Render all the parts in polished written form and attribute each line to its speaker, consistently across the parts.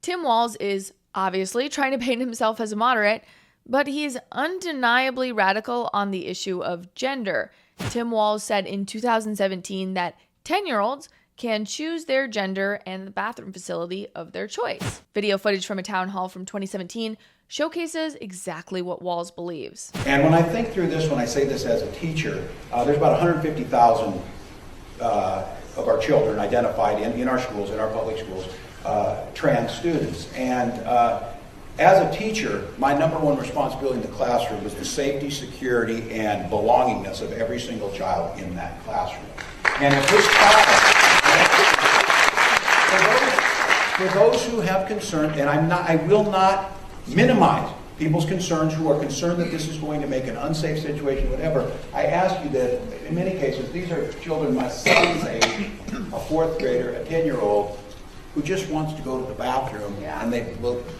Speaker 1: Tim Walz is obviously trying to paint himself as a moderate, but he's undeniably radical on the issue of gender. Tim Walz said in 2017 that 10-year-olds can choose their gender and the bathroom facility of their choice. Video footage from a town hall from 2017 showcases exactly what Walz believes.
Speaker 2: And when I think through this, when I say this as a teacher, there's about 150,000 of our children identified in our schools, in our public schools, trans students. And as a teacher, my number one responsibility in the classroom is the safety, security, and belongingness of every single child in that classroom. And if this child, for those who have concern, and I will not minimize people's concerns who are concerned that this is going to make an unsafe situation, whatever, I ask you that in many cases, these are children my son's age, a fourth grader, a 10-year-old, who just wants to go to the bathroom, and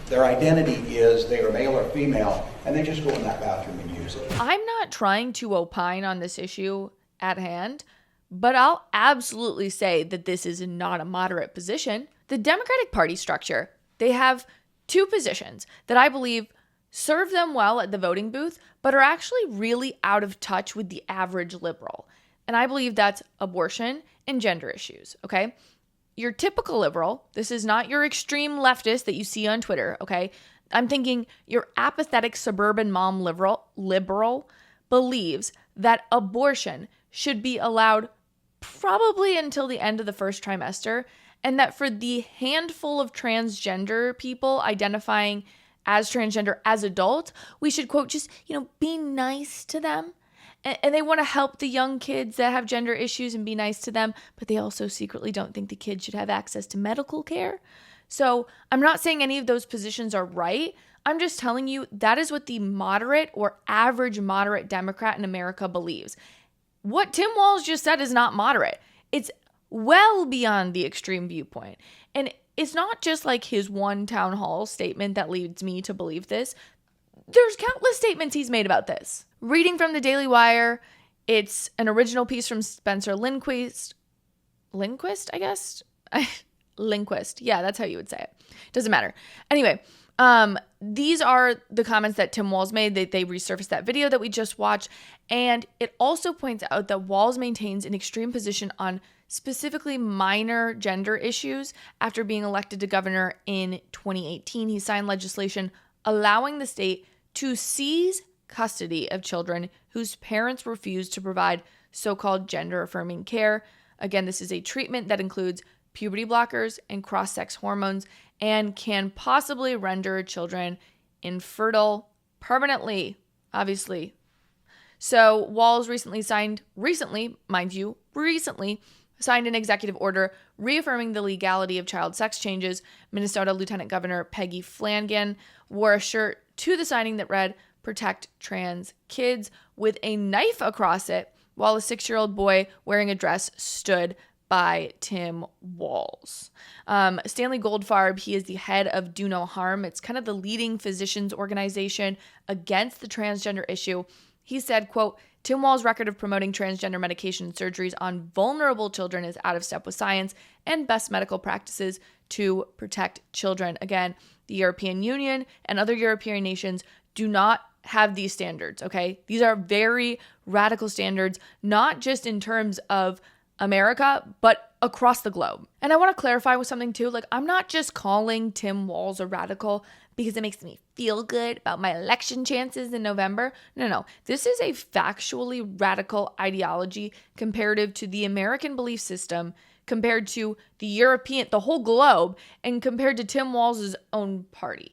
Speaker 2: their identity is they are male or female, and they just go in that bathroom and use it.
Speaker 1: I'm not trying to opine on this issue at hand, but I'll absolutely say that this is not a moderate position. The Democratic Party structure, they have two positions that I believe serve them well at the voting booth, but are actually really out of touch with the average liberal. And I believe that's abortion and gender issues, okay? Your typical liberal, this is not your extreme leftist that you see on Twitter, okay? I'm thinking your apathetic suburban mom liberal believes that abortion should be allowed probably until the end of the first trimester, and that for the handful of transgender people identifying as transgender as adults, we should, quote, just, be nice to them. And they want to help the young kids that have gender issues and be nice to them, but they also secretly don't think the kids should have access to medical care. So I'm not saying any of those positions are right. I'm just telling you that is what the moderate or average moderate Democrat in America believes. What Tim Walz just said is not moderate. It's well beyond the extreme viewpoint. And it's not just like his one town hall statement that leads me to believe this. There's countless statements he's made about this. Reading from the Daily Wire, it's an original piece from Spencer Lindquist, I guess? Lindquist. Yeah, that's how you would say it. Doesn't matter. Anyway, these are the comments that Tim Walz made. They resurfaced that video that we just watched. And it also points out that Walz maintains an extreme position on specifically minor gender issues. After being elected to governor in 2018, he signed legislation allowing the state to seize custody of children whose parents refuse to provide so-called gender-affirming care. Again, this is a treatment that includes puberty blockers and cross-sex hormones and can possibly render children infertile permanently, obviously. So Walz recently signed an executive order reaffirming the legality of child sex changes. Minnesota Lieutenant Governor Peggy Flanagan wore a shirt to the signing that read, "Protect trans kids," with a knife across it, while a 6-year-old boy wearing a dress stood by Tim Walz. Stanley Goldfarb, he is the head of Do No Harm. It's kind of the leading physicians organization against the transgender issue. He said, quote, "Tim Walz's record of promoting transgender medication and surgeries on vulnerable children is out of step with science and best medical practices to protect children." Again, the European Union and other European nations do not have these standards, okay? These are very radical standards, not just in terms of America, but across the globe. And I want to clarify with something too. I'm not just calling Tim Walz a radical because it makes me feel good about my election chances in November. No. This is a factually radical ideology comparative to the American belief system, compared to the whole globe, and compared to Tim Walz's own party.